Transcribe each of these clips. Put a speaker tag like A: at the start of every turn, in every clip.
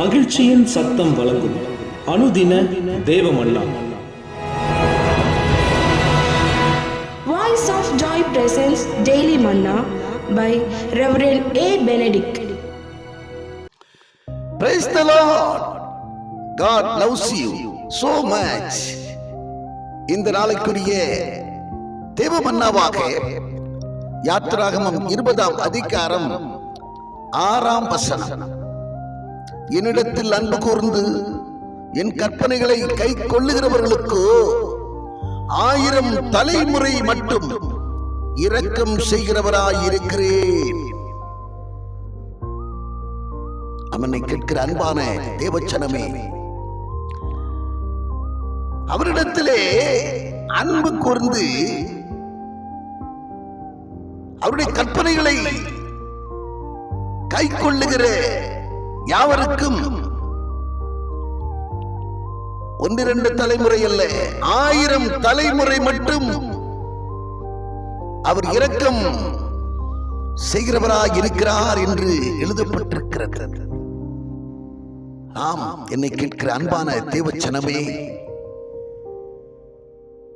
A: மகிழ்ச்சியின் சத்தம் வழங்கும் அனுதின தேவமன்னா.
B: Voice of Joy presents Daily Manna by Reverend A. Benedict.
C: Praise the Lord. God loves you so much. இந்த நாளைக்குரிய தேவமன்னாவாக யாத்திராகமம் 20ஆம் அதிகாரம் 6ஆம் வசனம். என்னிடத்தில் அன்பு கூர்ந்து என் கற்பனைகளை கை கொள்ளுகிறவர்களுக்கு 1000 தலைமுறை மட்டும் இரக்கம் செய்கிறவராயிருக்கிறேன். அவனை கேட்கிற அன்பான தேவச்சனமே, அவரிடத்திலே அன்பு கூர்ந்து அவருடைய கற்பனைகளை கை கொள்ளுகிற யாவருக்கும் 1-2 தலைமுறை அல்ல, 1000 தலைமுறை மட்டும் அவர் இரக்கம் செய்கிறவராக இருக்கிறார் என்று எழுதப்பட்டிருக்கிறது. ஆம், என்னை கேட்கிற அன்பான தேவச்சனமே,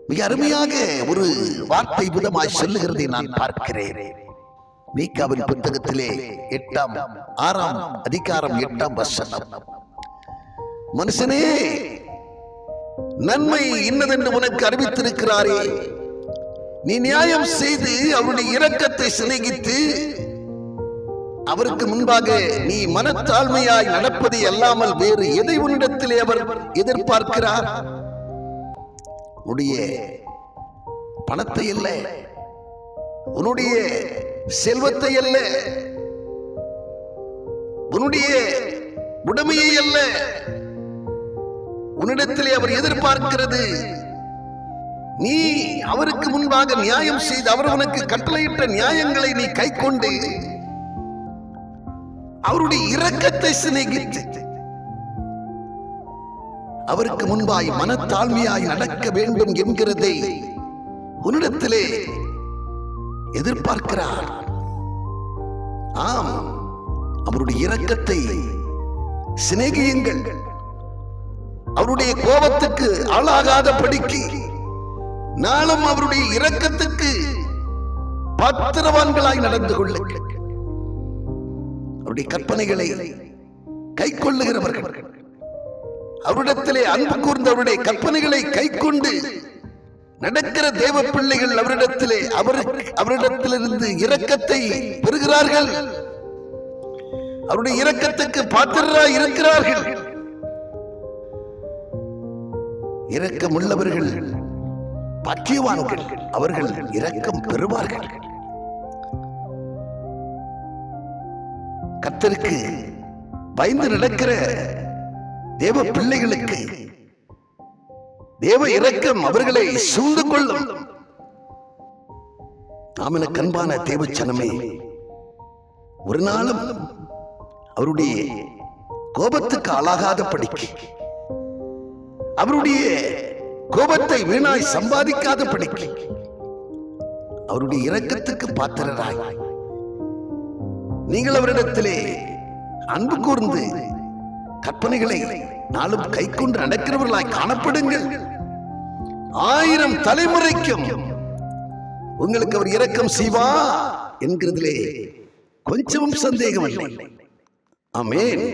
C: மிக அருமையாக ஒரு வார்த்தை விதமாய் சொல்லுகிறதை நான் பார்க்கிறேன். மீகாவின் புத்தகத்திலே 6ஆம் அதிகாரம் 8ஆம் வசனம். மனுஷனே, நன்மை இன்னதென்று உனக்கு அறிவித்திருக்கிறாரே, நீ நியாயம் செய்து அவருடைய இரக்கத்தை சிநேகித்து அவருக்கு முன்பாக நீ மனத்தாழ்மையாய் நடப்பதை அல்லாமல் வேறு எதை உன்னிடத்திலே அவர் எதிர்பார்க்கிறார்? உன்னுடைய பணத்தை அல்ல, உன்னுடைய செல்வத்தை அல்ல, உன்னுடைய உடைமையை அல்ல. உன்னிடத்திலே அவர் எதிர்பார்க்கிறது நீ அவருக்கு முன்பாக நியாயம் செய்து அவர் உனக்கு கட்டளையிட்ட நியாயங்களை நீ கை கொண்டு அவருடைய இரக்கத்தை சிநேகித்து அவருக்கு முன்பாய் மனத்தாழ்மையாய் நடக்க வேண்டும் என்கிறதை உன்னிடத்திலே எதிர்பார்க்கிறார். ஆம், அவருடைய இரக்கத்தை சிநேகியுங்கள். அவருடைய கோபத்துக்கு ஆளாகாத படிக்கு நாளும் அவருடைய இரக்கத்துக்கு பாத்திரவான்களாய் நடந்து கொள்ளுங்கள். அவருடைய கற்பனைகளை கை கொள்ளுகிறவர்கள், அவரிடத்திலே அன்பு கூர்ந்து அவருடைய கற்பனைகளை கை கொண்டு நடக்கிற தேவ பிள்ளைகள் அவரிடத்திலிருந்து இரக்கத்தை பெறுகிறார்கள். அவருடைய இரக்கத்துக்கு பாத்திரராய் இருக்கிறார்கள். இரக்கம் உள்ளவர்கள் பாக்கியவான்கள், அவர்கள் இரக்கம் பெறுவார்கள். கர்த்தருக்கு பயந்து நடக்கிற தேவ பிள்ளைகளுக்கு தேவ இரக்கம் அவர்களை சூழ்ந்து கொள்ளும். நாம் என கண்பான தேவச்சனமே, ஒரு நாளும் அவருடைய கோபத்துக்கு ஆளாகாத படிக்கு, அவருடைய கோபத்தை வீணாய் சம்பாதிக்காத படிக்கு, அவருடைய இரக்கத்துக்கு பாத்திரராய் நீங்கள் அவரிடத்திலே அன்பு கூர்ந்து கற்பனைகளை நாளும் கை கொண்டு நடக்கிறவர்களாய் காணப்படுங்கள். 1000 தலைமுறைக்கும் உங்களுக்கு அவர் இரக்கம் செய்வா என்கிறதிலே கொஞ்சமும் சந்தேகம் இல்லை. ஆமென்.